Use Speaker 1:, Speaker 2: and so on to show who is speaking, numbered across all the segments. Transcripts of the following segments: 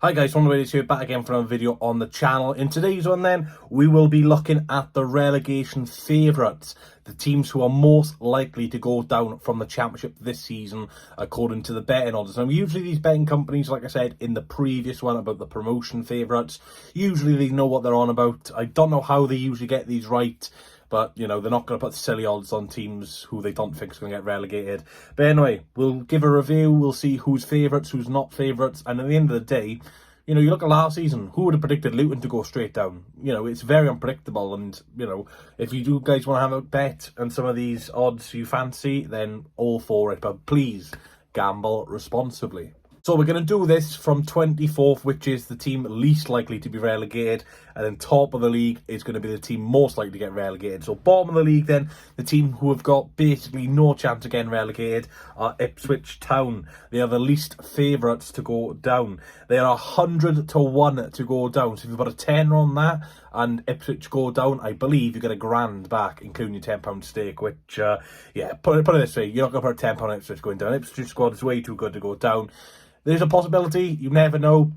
Speaker 1: Hi guys, one of the videos here, back again for another video on the channel. In today's one then, we will be looking at the relegation favourites, the teams who are most likely to go down from the Championship this season, according to the betting odds. Now, usually these betting companies, like I said in the previous one about the promotion favourites, usually they know what they're on about. I don't know how they usually get these right, but, you know, they're not going to put silly odds on teams who they don't think is going to get relegated. But anyway, we'll give a review. We'll see who's favourites, who's not favourites. And at the end of the day, you know, you look at last season, who would have predicted Luton to go straight down? You know, it's very unpredictable. And, you know, if you do guys want to have a bet and some of these odds you fancy, then all for it. But please, gamble responsibly. So we're going to do this from 24th, which is the team least likely to be relegated. And then top of the league is going to be the team most likely to get relegated. So bottom of the league then, the team who have got basically no chance of getting relegated are Ipswich Town. They are the least favourites to go down. They are 100 to 1 to go down. So if you've got a tenner on that and Ipswich go down, I believe you get a grand back, including your £10 stake, which, yeah, put it this way, you're not going to put a £10 on Ipswich going down. Ipswich squad is way too good to go down. There's a possibility, you never know,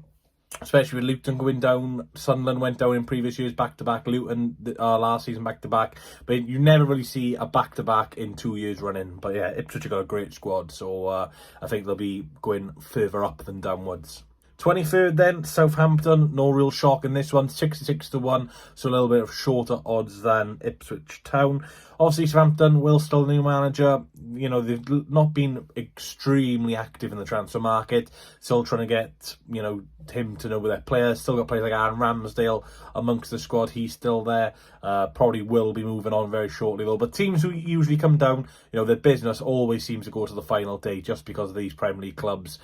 Speaker 1: especially with Luton going down. Sunderland went down in previous years, back-to-back. Luton last season, back-to-back. But you never really see a back-to-back in 2 years running. But yeah, Ipswich have got a great squad, so I think they'll be going further up than downwards. 23rd then, Southampton, no real shock in this one, 66 to 1, so a little bit of shorter odds than Ipswich Town. Obviously, Southampton will still new manager. You know, they've not been extremely active in the transfer market, still trying to get, you know, him to know their players. Still got players like Aaron Ramsdale amongst the squad, he's still there. Probably will be moving on very shortly though. But teams who usually come down, you know, their business always seems to go to the final day just because of these Premier League clubs.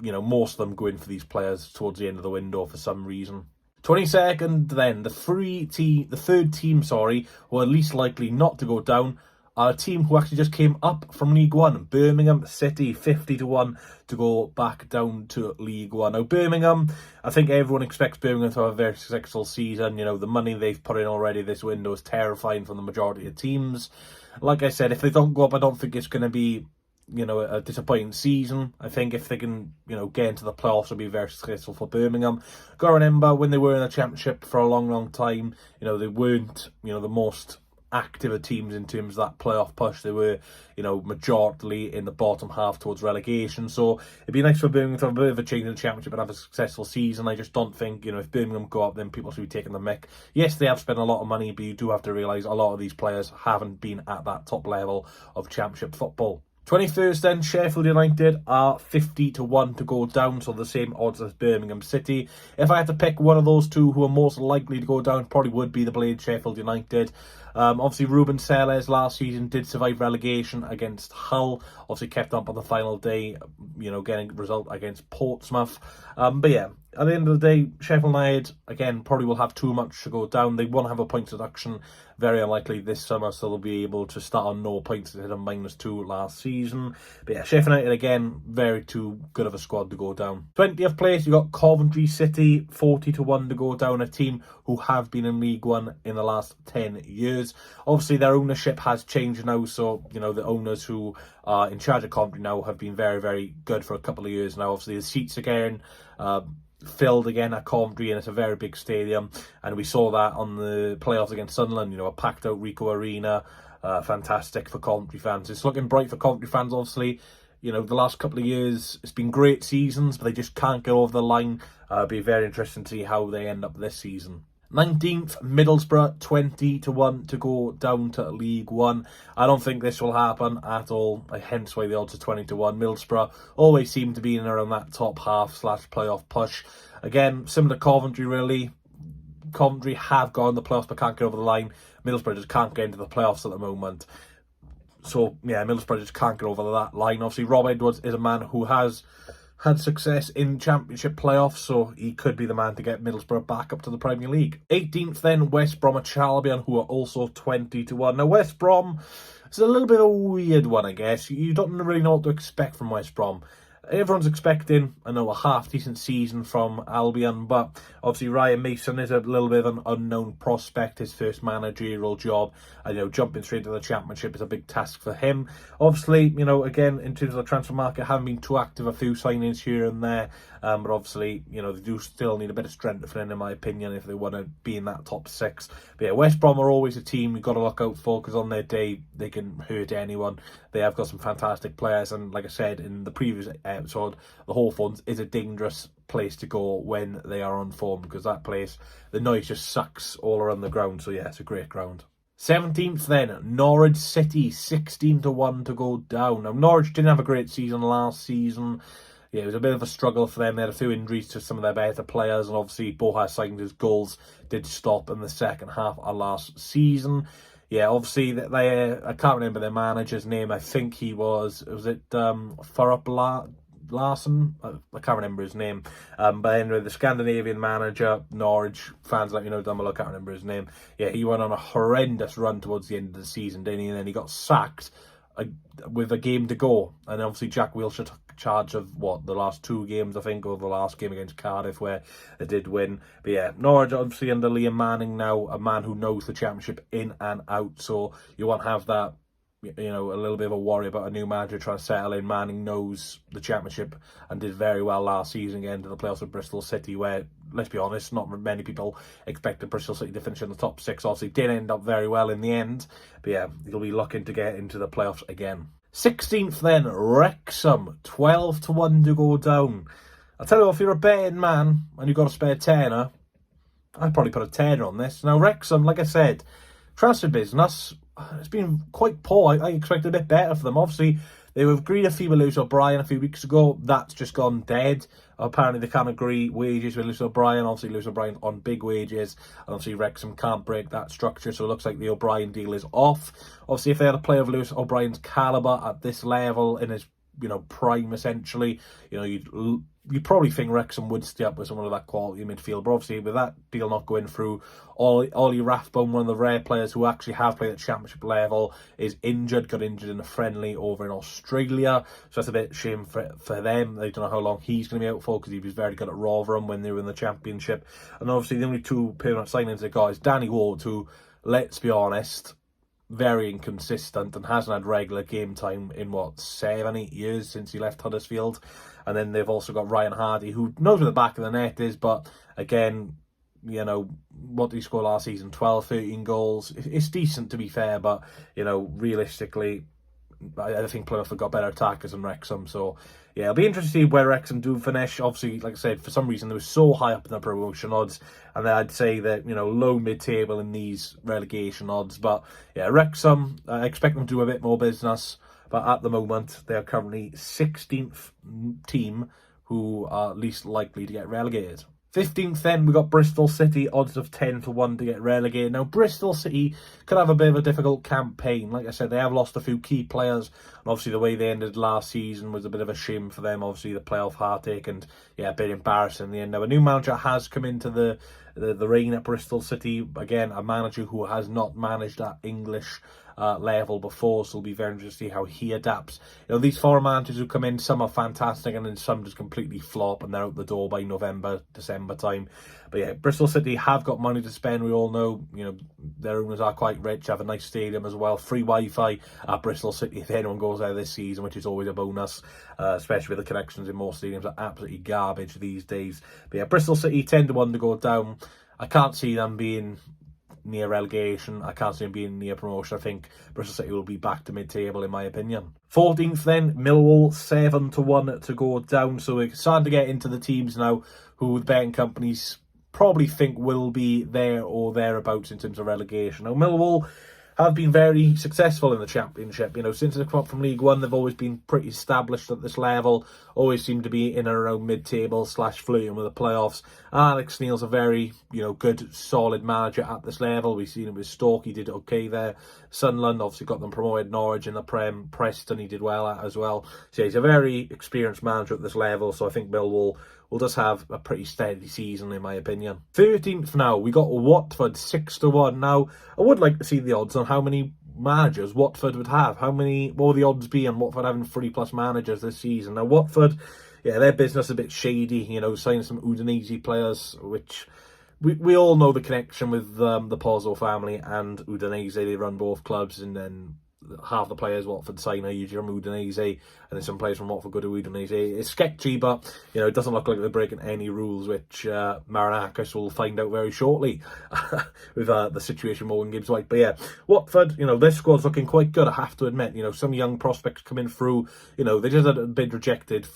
Speaker 1: You know, most of them go in for these players towards the end of the window for some reason. 22nd then, the third team, who are least likely not to go down, are a team who actually just came up from League One. Birmingham City, 50 to 1 to go back down to League One. Now, Birmingham, I think everyone expects Birmingham to have a very successful season. You know, the money they've put in already this window is terrifying for the majority of teams. Like I said, if they don't go up, I don't think it's going to be, you know, a disappointing season. I think if they can, you know, get into the playoffs, it'll be very successful for Birmingham. Got to remember, when they were in the Championship for a long, long time, you know, they weren't, you know, the most active of teams in terms of that playoff push. They were, you know, majority in the bottom half towards relegation. So it'd be nice for Birmingham to have a bit of a change in the Championship and have a successful season. I just don't think, you know, if Birmingham go up, then people should be taking the mick. Yes, they have spent a lot of money, but you do have to realise a lot of these players haven't been at that top level of Championship football. 21st then, Sheffield United are 50 to 1 to go down, so the same odds as Birmingham City. If I had to pick one of those two who are most likely to go down, probably would be the Blade Sheffield United. Obviously, Ruben Selles last season did survive relegation against Hull. Obviously, kept up on the final day, you know, getting a result against Portsmouth. But yeah, at the end of the day, Sheffield United, again, probably will have too much to go down. They won't have a points deduction, very unlikely this summer, so they'll be able to start on no points instead of -2 last season. But yeah, Sheffield United, again, very too good of a squad to go down. 20th place, you got Coventry City, 40 to 1 to go down, a team who have been in League One in the last 10 years. Obviously, their ownership has changed now, so, you know, the owners who are in charge of Coventry now have been very, very good for a couple of years now. Obviously, the seats again filled again at Coventry, and it's a very big stadium, and we saw that on the playoffs against Sunderland. You know, a packed out Ricoh Arena, fantastic for Coventry fans. It's looking bright for Coventry fans, obviously. You know, the last couple of years, it's been great seasons, but they just can't get over the line. It'll be very interesting to see how they end up this season. 19th, Middlesbrough, 20 to 1 to go down to League One. I don't think this will happen at all, hence why the odds are 20 to 1. Middlesbrough always seem to be in around that top half / playoff push. Again, similar to Coventry, really. Coventry have gone the playoffs but can't get over the line. Middlesbrough just can't get into the playoffs at the moment. So, yeah, Middlesbrough just can't get over that line. Obviously, Rob Edwards is a man who has had success in Championship playoffs, so he could be the man to get Middlesbrough back up to the Premier League. 18th then, West Bromwich Albion, who are also 20 to 1. Now, West Brom, it's a little bit of a weird one, I guess. You don't really know what to expect from West Brom. Everyone's expecting, I know, a half-decent season from Albion, but obviously Ryan Mason is a little bit of an unknown prospect, his first managerial job, and, jumping straight to the Championship is a big task for him. Obviously, again, in terms of the transfer market, haven't been too active, a few signings here and there, but obviously, they do still need a bit of strengthening, in my opinion, if they want to be in that top 6. But yeah, West Brom are always a team you've got to look out for, because on their day, they can hurt anyone. They have got some fantastic players, and like I said in the previous episode, the Hawthorns is a dangerous place to go when they are on form, because that place, the noise just sucks all around the ground. So yeah, it's a great ground. 17th then, Norwich City, 16-1 to go down. Now, Norwich didn't have a great season last season. Yeah, it was a bit of a struggle for them. They had a few injuries to some of their better players, and obviously Boha signed his goals did stop in the second half of last season. Yeah, obviously, I can't remember their manager's name. I think he was it Farup Larson? I can't remember his name. But anyway, the Scandinavian manager, Norwich fans, let me know down below, I can't remember his name. Yeah, he went on a horrendous run towards the end of the season, didn't he? And then he got sacked with a game to go. And obviously Jack Wilshere took charge of, the last 2 games, I think, or the last game against Cardiff where they did win. But yeah, Norwich obviously under Liam Manning now, a man who knows the Championship in and out. So you won't have that, a little bit of a worry about a new manager trying to settle in. Manning knows the Championship and did very well last season, getting to the playoffs with Bristol City, where, let's be honest, not many people expected Bristol City to finish in the top 6. Obviously, did end up very well in the end. But yeah, he'll be looking to get into the playoffs again. 16th then, Wrexham, 12-1 to go down. I'll tell you, if you're a betting man and you've got a spare tenner, I'd probably put a tenner on this. Now, Wrexham, like I said, transfer business, it's been quite poor. I expected a bit better for them. Obviously, they were agreed a fee with Lewis O'Brien a few weeks ago. That's just gone dead. Apparently, they can't agree wages with Lewis O'Brien. Obviously, Lewis O'Brien's on big wages. And obviously, Wrexham can't break that structure. So it looks like the O'Brien deal is off. Obviously, if they had a player of Lewis O'Brien's calibre at this level, in his prime, essentially, you'd probably think Wrexham would stay up with someone of that quality midfield. But obviously, with that deal not going through, Ollie Rathbone, one of the rare players who actually have played at Championship level, is injured, got injured in a friendly over in Australia. So that's a bit shame for them. They don't know how long he's going to be out for, because he was very good at Rotherham when they were in the Championship. And obviously, the only 2 permanent signings they got is Danny Ward, who, let's be honest, very inconsistent and hasn't had regular game time in 7-8 years since he left Huddersfield. And then they've also got Ryan Hardy, who knows where the back of the net is, but again, what did he score last season? 12, 13 goals. It's decent, to be fair, but realistically, I think Plymouth have got better attackers than Wrexham. So yeah, it'll be interesting to see where Wrexham do finish. Obviously, like I said, for some reason they were so high up in the promotion odds, and then I'd say that low mid-table in these relegation odds. But yeah, Wrexham, I expect them to do a bit more business, but at the moment they are currently 16th team who are least likely to get relegated. 15th then, we got Bristol City, odds of 10-1 to get relegated. Now, Bristol City could have a bit of a difficult campaign. Like I said, they have lost a few key players. And obviously, the way they ended last season was a bit of a shame for them. Obviously, the playoff heartache and, yeah, a bit embarrassing in the end. Now, a new manager has come into the reign at Bristol City. Again, a manager who has not managed at English level before, so it'll be very interesting to see how he adapts. These foreign managers who come in, some are fantastic and then some just completely flop and they're out the door by November, December time. But yeah, Bristol City have got money to spend. We all know, their owners are quite rich, have a nice stadium as well, free Wi-Fi at Bristol City if anyone goes there this season, which is always a bonus, especially with the connections in most stadiums are absolutely garbage these days. But yeah, Bristol City 10-1 to go down. I can't see them being near relegation. I can't see them being near promotion. I think Bristol City will be back to mid-table in my opinion. 14th then, Millwall 7-1 to go down. So we're starting to get into the teams now who the betting companies probably think will be there or thereabouts in terms of relegation. Now, Millwall have been very successful in the Championship. Since they've come up from League One, they've always been pretty established at this level, always seem to be in and around mid-table / flirting with the playoffs. Alex Neil's a very, good, solid manager at this level. We've seen him with Stoke, he did okay there. Sunderland obviously got them promoted, Norwich in the Prem, Preston he did well at as well. So yeah, he's a very experienced manager at this level, so I think Millwall will just have a pretty steady season in my opinion. 13th now, we got Watford 6-1. Now, I would like to see the odds on how many managers Watford would have. What would the odds be on Watford having 3+ managers this season? Now, Watford, yeah, their business is a bit shady, signing some Udinese players, which we all know the connection with the Pozzo family and Udinese. They run both clubs, and then half the players Watford sign are usually from Udinese, and then some players from Watford go to Udinese. It's sketchy, but it doesn't look like they're breaking any rules, which Marinakis will find out very shortly with the situation with Morgan Gibbs-White. But yeah, Watford, this squad's looking quite good, I have to admit. Some young prospects coming through. They just had a bid rejected.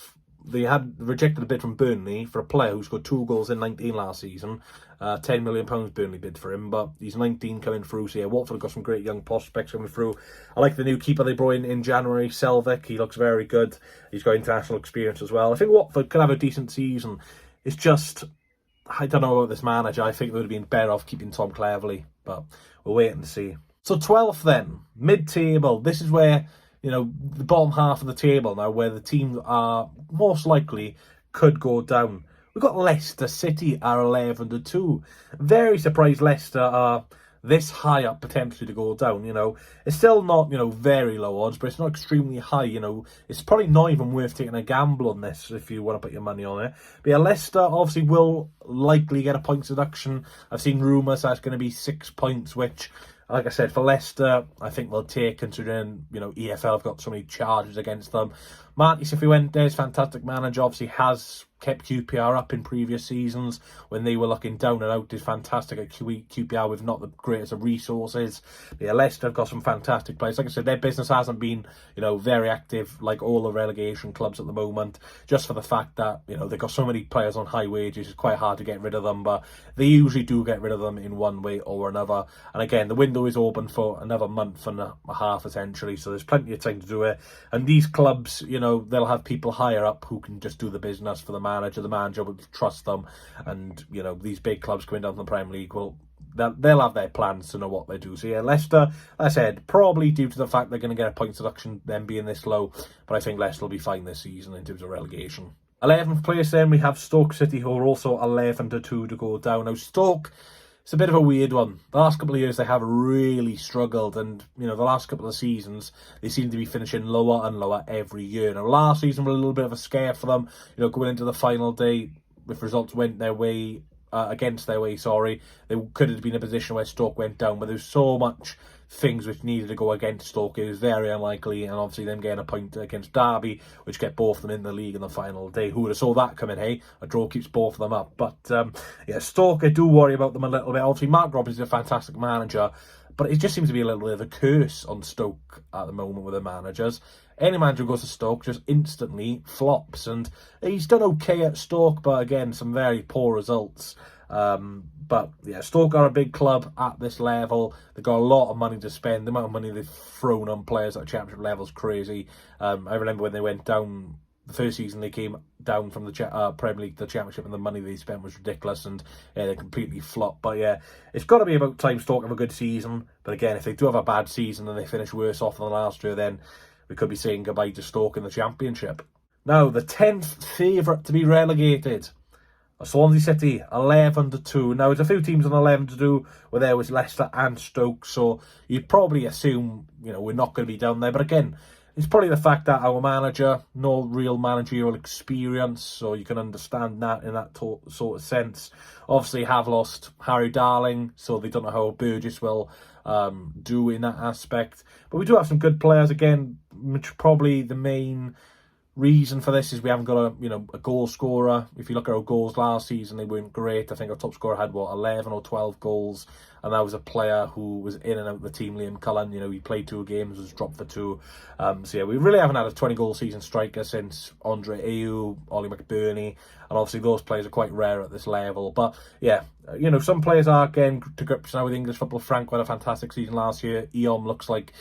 Speaker 1: They had rejected a bid from Burnley for a player who scored 2 goals in 19 last season. £10 million Burnley bid for him, but he's 19 coming through. So yeah, Watford have got some great young prospects coming through. I like the new keeper they brought in January, Selvik. He looks very good. He's got international experience as well. I think Watford could have a decent season. It's just, I don't know about this manager. I think they would have been better off keeping Tom Cleverley, but we'll wait and see. So 12th then, mid-table. This is where the bottom half of the table now, where the teams are most likely could go down. We've got Leicester City are 11-2. Very surprised Leicester are this high up potentially to go down. It's still not very low odds, but it's not extremely high. It's probably not even worth taking a gamble on this if you want to put your money on it. But yeah, Leicester obviously will likely get a points deduction. I've seen rumours that's going to be 6 points, which, like I said, for Leicester, I think they'll take, considering, EFL have got so many charges against them. Marty Cifuentes, fantastic manager, obviously has kept QPR up in previous seasons when they were looking down and out. Is fantastic at QPR with not the greatest of resources. Yeah, Leicester have got some fantastic players. Like I said, their business hasn't been, very active like all the relegation clubs at the moment, just for the fact that, they've got so many players on high wages. It's quite hard to get rid of them, but they usually do get rid of them in one way or another. And again, the window is open for another month and a half, essentially, so there's plenty of time to do it. And these clubs, they'll have people higher up who can just do the business for the manager. The manager will trust them, and these big clubs coming down from the Premier League will they'll have their plans to know what they do. So yeah, Leicester, like I said, probably due to the fact they're going to get a points deduction, them being this low, but I think Leicester will be fine this season in terms of relegation. 11th place then we have Stoke City, who are also 11-2 to go down. Now Stoke, it's a bit of a weird one. The last couple of years they have really struggled, and the last couple of seasons they seem to be finishing lower and lower every year. Now last season was a little bit of a scare for them, going into the final day, if results went their way, against their way, they could have been in a position where Stoke went down, but there's so much things which needed to go against Stoke. It was very unlikely, and obviously them getting a point against Derby, which get both of them in the league in the final day. Who would have saw that coming, hey? A draw keeps both of them up. But yeah, Stoke, I do worry about them a little bit. Obviously, Mark Robins is a fantastic manager, but it just seems to be a little bit of a curse on Stoke at the moment with the managers. Any manager who goes to Stoke just instantly flops, and he's done okay at Stoke, but again, some very poor results. But yeah, Stoke are a big club at this level. They've got a lot of money to spend. The amount of money they've thrown on players at a championship level is crazy. I remember when they went down, the first season they came down from the Premier League to the Championship, and the money they spent was ridiculous, and yeah, they completely flopped. But yeah, it's got to be about time Stoke have a good season. But again, if they do have a bad season and they finish worse off than last year, then we could be saying goodbye to Stoke in the Championship. Now, the 10th favourite to be relegated, Swansea City, 11-2. Now, there's a few teams on 11-2 where there was Leicester and Stoke, so you'd probably assume, we're not going to be down there. But again, it's probably the fact that our manager, no real managerial experience, so you can understand that in that sort of sense. Obviously, have lost Harry Darling, so they don't know how Burgess will do in that aspect. But we do have some good players, again, which probably the main reason for this is we haven't got a goal scorer. If you look at our goals last season, they weren't great. I think our top scorer had 11 or 12 goals, and that was a player who was in and out of the team, Liam Cullen. He played 2 games, was dropped for 2. So yeah, we really haven't had a 20-goal season striker since Andre Ayew, Ollie McBurney, and obviously those players are quite rare at this level. But yeah, some players are getting to grips now with English football. Frank had a fantastic season last year. Eom looks like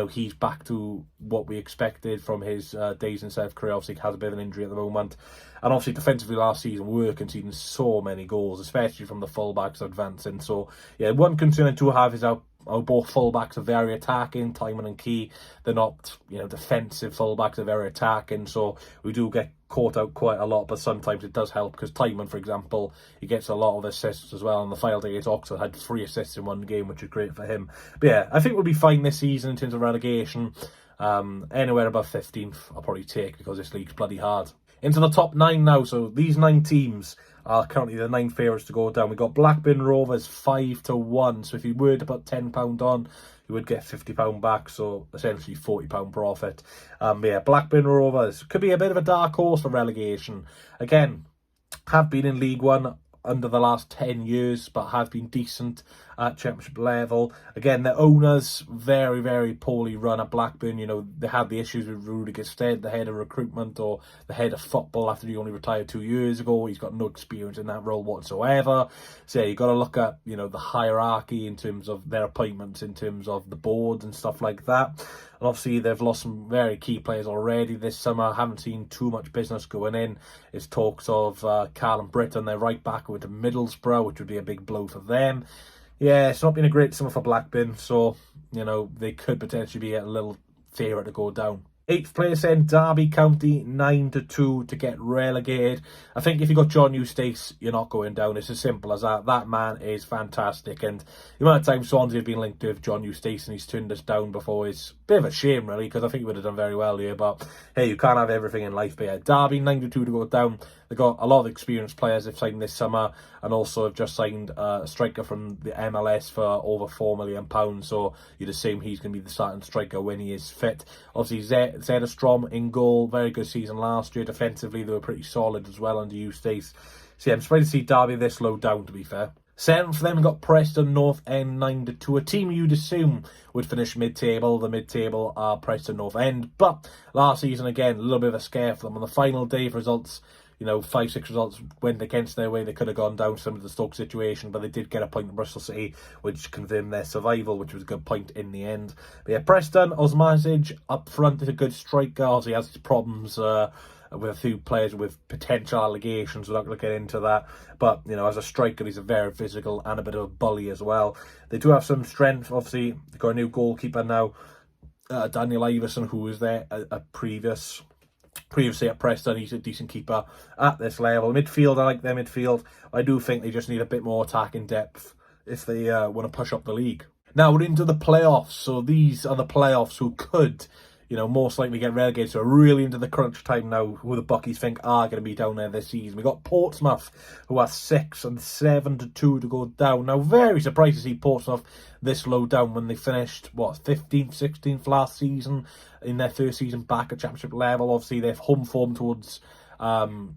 Speaker 1: he's back to what we expected from his days in South Korea. Obviously, he has a bit of an injury at the moment. And obviously, defensively last season, we were conceding so many goals, especially from the fullbacks advancing. So, yeah, one concern I do have is our both fullbacks are very attacking, Tymon and Key. They're not, defensive fullbacks, they're very attacking. So we do get caught out quite a lot, but sometimes it does help because Tymon, for example, he gets a lot of assists as well. On the final day against Oxford, had 3 assists in one game, which is great for him. But yeah, I think we'll be fine this season in terms of relegation. Anywhere above 15th, I'll probably take, because this league's bloody hard. Into the top 9 now. So these 9 teams are currently the 9 favourites to go down. We've got Blackburn Rovers 5-1. So if you were to put £10 on, you would get £50 back, so essentially £40 profit. But yeah, Blackburn Rovers could be a bit of a dark horse for relegation. Again, have been in League One under the last 10 years, but have been decent at Championship level. Again, the owners, very, very poorly run at Blackburn. You know, they had the issues with Rudiger Stead, the head of recruitment, or the head of football, after he only retired 2 years ago. He's got no experience in that role whatsoever. So yeah, you've got to look at, you know, the hierarchy in terms of their appointments, in terms of the boards and stuff like that. And obviously, they've lost some very key players already this summer. Haven't seen too much business going in. It's talks of Callum Britton, their right back, going to Middlesbrough, which would be a big blow for them. Yeah, it's not been a great summer for Blackburn, so, you know, they could potentially be a little favourite to go down. 8th place then, Derby County, 9-2 to get relegated. I think if you got John Eustace, you're not going down. It's as simple as that. That man is fantastic. And the amount of time Swansea have been linked with John Eustace and he's turned us down before is a bit of a shame, really, because I think he would have done very well here. But hey, you can't have everything in life. But yeah, Derby, 9-2 to go down. They've got a lot of experienced players they've signed this summer, and also have just signed a striker from the MLS for over £4 million. So you'd assume he's going to be the starting striker when he is fit. Obviously, Zederstrom in goal. Very good season last year. Defensively, they were pretty solid as well under Eustace. So yeah, I'm surprised to see Derby this low down, to be fair. 7th for them, we've got Preston North End 9-2. A team you'd assume would finish mid-table. The mid-table are Preston North End. But last season, again, a little bit of a scare for them. On the final day of results, you know, 5-6 results went against their way. They could have gone down some of the Stoke situation, but they did get a point in Bristol City, which confirmed their survival, which was a good point in the end. But yeah, Preston, Osmasic up front is a good striker. Obviously, he has his problems with a few players with potential allegations. We're not going to get into that. But, you know, as a striker, he's a very physical and a bit of a bully as well. They do have some strength. Obviously, they've got a new goalkeeper now, Daniel Iverson, who was there previously at Preston. He's a decent keeper at this level. Midfield, I like their midfield. I do think they just need a bit more attacking depth if they want to push up the league. Now we're into the playoffs. So these are the playoffs who could, you know, most likely get relegated. So we're really into the crunch time now, who the Buckies think are going to be down there this season. We got Portsmouth, who are 6 and 7-2 to go down. Now, very surprised to see Portsmouth this low down when they finished, 15th, 16th last season in their first season back at Championship level. Obviously, their home form towards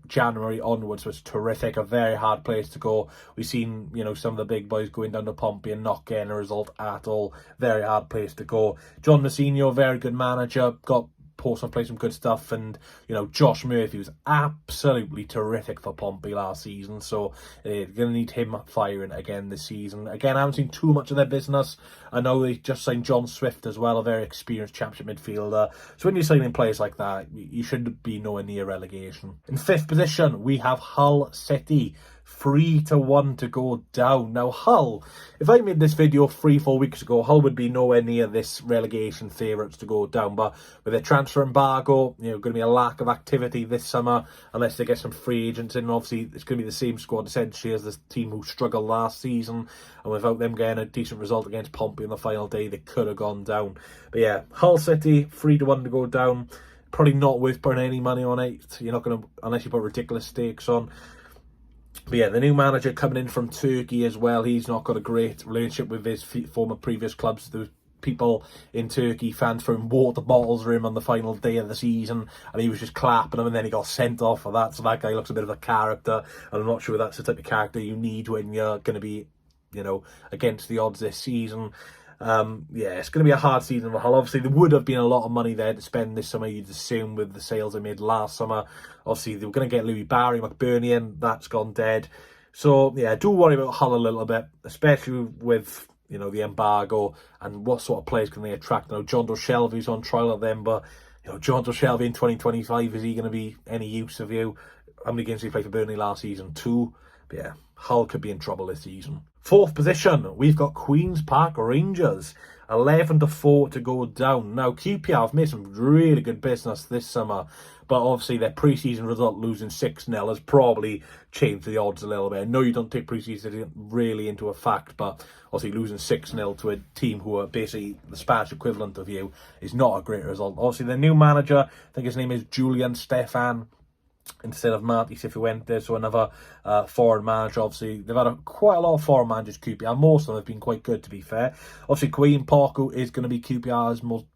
Speaker 1: January onwards was terrific. A very hard place to go. We've seen, you know, some of the big boys going down to Pompey and not getting a result at all. Very hard place to go. John Mousinho, very good manager, got Portsmouth play some good stuff, and you know, Josh Murphy was absolutely terrific for Pompey last season, so they're going to need him firing again this season. Again, I haven't seen too much of their business. I know they just signed John Swift as well, a very experienced Championship midfielder. So when you're signing players like that, you should be nowhere near relegation. In 5th position, we have Hull City, 3-1 to go down. Now, Hull, if I made this video 3-4 weeks ago, Hull would be nowhere near this relegation favourites to go down. But with their transfer embargo, you know, going to be a lack of activity this summer unless they get some free agents in. Obviously, it's going to be the same squad essentially as the team who struggled last season. And without them getting a decent result against Pompey on the final day, they could have gone down. But yeah, Hull City, 3-1 to go down. Probably not worth putting any money on it. You're not going to, unless you put ridiculous stakes on. But yeah, the new manager coming in from Turkey as well. He's not got a great relationship with his former previous clubs. There was people in Turkey, fans throwing water bottles at him on the final day of the season, and he was just clapping them, and then he got sent off for that. So that guy looks a bit of a character, and I'm not sure that's the type of character you need when you're going to be, you know, against the odds this season. Yeah, it's going to be a hard season for Hull. Obviously, there would have been a lot of money there to spend this summer, you'd assume, with the sales they made last summer. Obviously, they were going to get Louis Barry, McBurney, that's gone dead. So, yeah, I do worry about Hull a little bit, especially with, you know, the embargo and what sort of players can they attract. Now, John Shelby's on trial at them, but, you know, John Shelby in 2025, is he going to be any use of you? How many games did he play for Burnley last season? 2. But yeah, Hull could be in trouble this season. Fourth position, we've got Queen's Park Rangers, 11-4 to go down. Now, QPR have made some really good business this summer, but obviously their pre-season result, losing 6-0, has probably changed the odds a little bit. I know you don't take pre-season really into a fact, but obviously losing 6-0 to a team who are basically the Spanish equivalent of you is not a great result. Obviously, their new manager, I think his name is Julian Stefan, instead of Marty Cifuentes, so another foreign manager. Obviously, they've had quite a lot of foreign managers, QPR. Most of them have been quite good, to be fair. Obviously, Queen Park is going to be QPR's most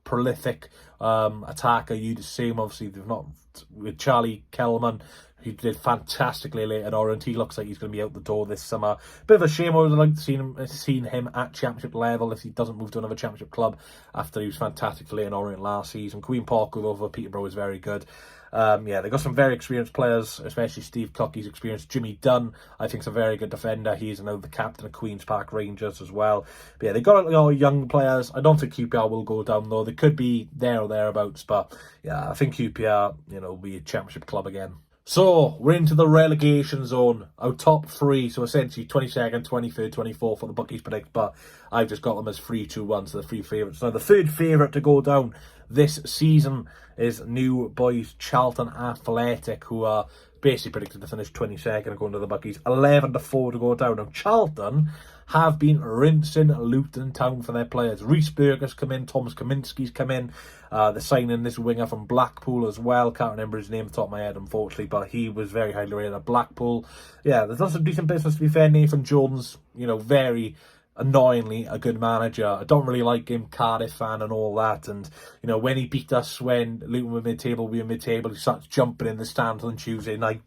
Speaker 1: prolific attacker, you'd assume. Obviously, they've not, with Charlie Kellman, who did fantastically late at Orient. He looks like he's going to be out the door this summer. Bit of a shame. I would have liked to seen him at championship level if he doesn't move to another championship club after he was fantastic for late in Orient last season. Queen Park over Peterborough is very good. Yeah, they've got some very experienced players, especially Steve Cook. He's experienced. Jimmy Dunn, I think, is a very good defender. He's now the captain of Queen's Park Rangers as well. But yeah, they've got a lot of young players. I don't think QPR will go down, though. They could be there or thereabouts. But yeah, I think QPR, will be a championship club again. So, we're into the relegation zone. Our top three, so essentially 22nd, 23rd, 24th for the bookies predict, but I've just got them as 3-2-1, so the three favourites. Now, the third favourite to go down this season is new boys Charlton Athletic, who are basically predicted to finish 22nd according to the bookies. 11-4 to go down. Now, Charlton have been rinsing Luton Town for their players. Reece Burger's come in, Thomas Kaminski's come in. They're signing this winger from Blackpool as well. Can't remember his name off the top of my head, unfortunately, but he was very highly rated at Blackpool. Yeah, they've done some decent business, to be fair. Nathan Jones, very annoyingly a good manager. I don't really like him, Cardiff fan and all that. And, when he beat us when Luton were mid-table, we were mid-table, he starts jumping in the stands on Tuesday night.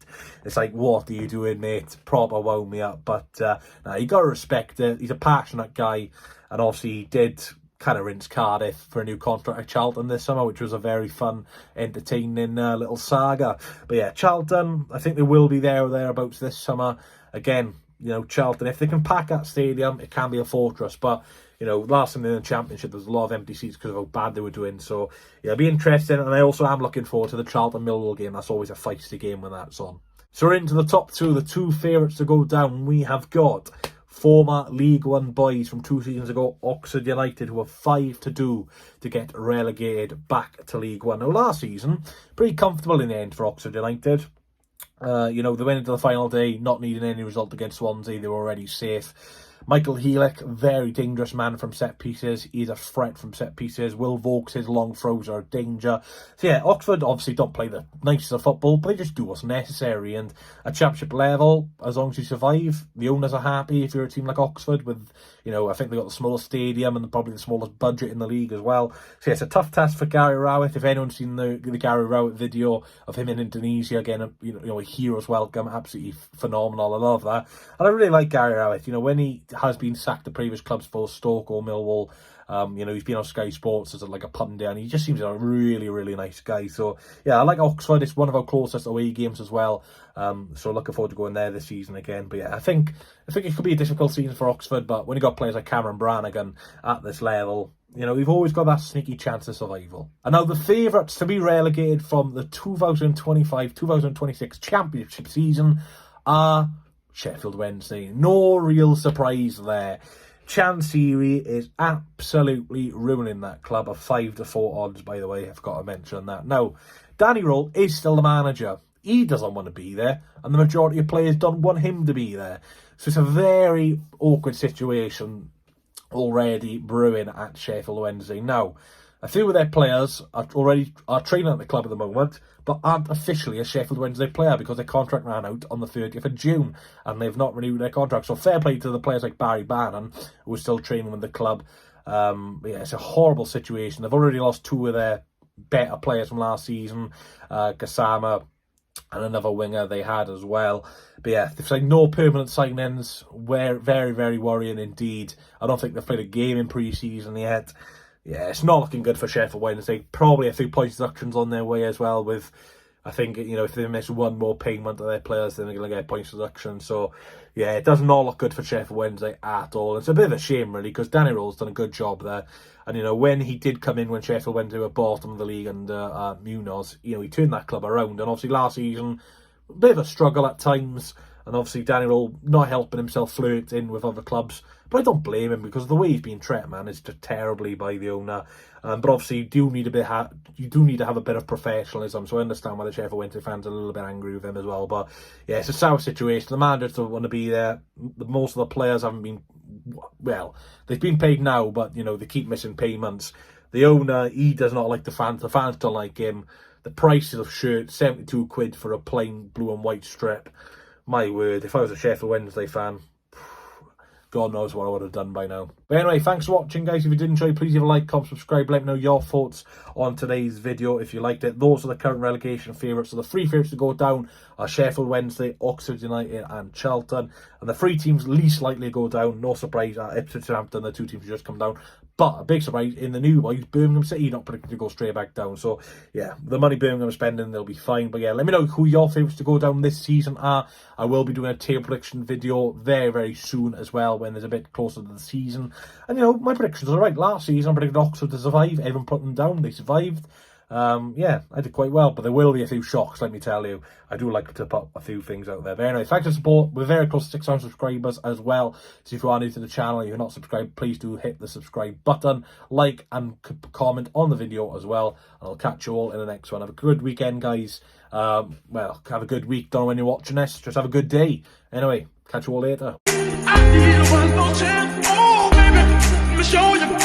Speaker 1: It's like, what are you doing, mate? Proper wound me up. But you got to respect it. He's a passionate guy. And obviously he did kind of rinse Cardiff for a new contract at Charlton this summer, which was a very fun, entertaining little saga. But yeah, Charlton, I think they will be there or thereabouts this summer. Again, Charlton, if they can pack that stadium, it can be a fortress. But, last time in the Championship, there's a lot of empty seats because of how bad they were doing. So, yeah, it'll be interesting. And I also am looking forward to the Charlton-Millwall game. That's always a feisty game when that's on. So we're into the top two, the two favourites to go down. We have got former League One boys from 2 seasons ago, Oxford United, who were 5-2 to get relegated back to League One. Now, last season, pretty comfortable in the end for Oxford United. They went into the final day not needing any result against Swansea. They were already safe. Michael Heelick, very dangerous man from set pieces. He's a threat from set pieces. Will Vokes, his long throws are a danger. So yeah, Oxford obviously don't play the nicest of football, but they just do what's necessary. And at championship level, as long as you survive, the owners are happy if you're a team like Oxford with, I think they've got the smallest stadium and probably the smallest budget in the league as well. So yeah, it's a tough task for Gary Rowett. If anyone's seen the Gary Rowett video of him in Indonesia, again, a hero's welcome, absolutely phenomenal. I love that. And I really like Gary Rowett. When he has been sacked to previous clubs for Stoke or Millwall, he's been on Sky Sports as a pundit, and he just seems like a really, really nice guy. So yeah, I like Oxford. It's one of our closest away games as well. So looking forward to going there this season again. But yeah, I think it could be a difficult season for Oxford, but when you got players like Cameron Brannigan at this level, we've always got that sneaky chance of survival. And now the favourites to be relegated from the 2025-2026 Championship season are Sheffield Wednesday. No real surprise there. Chansiri is absolutely ruining that club. A 5-4 odds, by the way. I forgot to mention that. Now, Danny Roll is still the manager. He doesn't want to be there, and the majority of players don't want him to be there. So it's a very awkward situation already brewing at Sheffield Wednesday. Now, a few of their players are training at the club at the moment, but aren't officially a Sheffield Wednesday player because their contract ran out on the 30th of June and they've not renewed their contract. So fair play to the players like Barry Bannon, who are still training with the club. It's a horrible situation. They've already lost 2 of their better players from last season, Gassama and another winger they had as well. But yeah, they've signed no permanent signings. Very, very worrying indeed. I don't think they've played a game in pre-season yet. Yeah, it's not looking good for Sheffield Wednesday. Probably a few points deductions on their way as well with, I think, if they miss one more payment of their players, then they're going to get points deduction. So, yeah, it does not look good for Sheffield Wednesday at all. It's a bit of a shame, really, because Danny Roll's done a good job there. And, when he did come in when Sheffield Wednesday were bottom of the league under Munoz, he turned that club around. And obviously last season, a bit of a struggle at times. And obviously Daniel not helping himself flirt in with other clubs. But I don't blame him, because the way he's been treated, man, is just terribly by the owner. But obviously you do need to have a bit of professionalism. So I understand why the Sheffield Wednesday fans are a little bit angry with him as well. But yeah, it's a sour situation. The manager doesn't want to be there. Most of the players haven't been, well, they've been paid now, but you know, they keep missing payments. The owner, he does not like the fans. The fans don't like him. The prices of shirts, 72 quid for a plain blue and white strip. My word, if I was a Sheffield Wednesday fan, God knows what I would have done by now. But anyway, thanks for watching, guys. If you did enjoy, please leave a like, comment, subscribe. Let me know your thoughts on today's video if you liked it. Those are the current relegation favourites. So the 3 favourites to go down are Sheffield Wednesday, Oxford United and Charlton. And the 3 teams least likely to go down, no surprise, are Ipswich Town, the 2 teams who just come down. But a big surprise in the new boys, Birmingham City not predicted to go straight back down. So yeah, the money Birmingham are spending, they'll be fine. But yeah, let me know who your favourites to go down this season are. I will be doing a table prediction video very, very soon as well, when there's a bit closer to the season. And you know, my predictions are right. Last season I predicted Oxford to survive. Everyone put them down, they survived. Yeah, I did quite well, but there will be a few shocks, let me tell you. I do like to put a few things out there. But anyway, thanks for the support. We're very close to 600 subscribers as well. So if you are new to the channel and you're not subscribed, please do hit the subscribe button, like and comment on the video as well. And I'll catch you all in the next one. Have a good weekend, guys. Well, have a good week. Don't know when you're watching this. Just have a good day. Anyway, catch you all later. I need one more chance. Oh, baby, let me show you.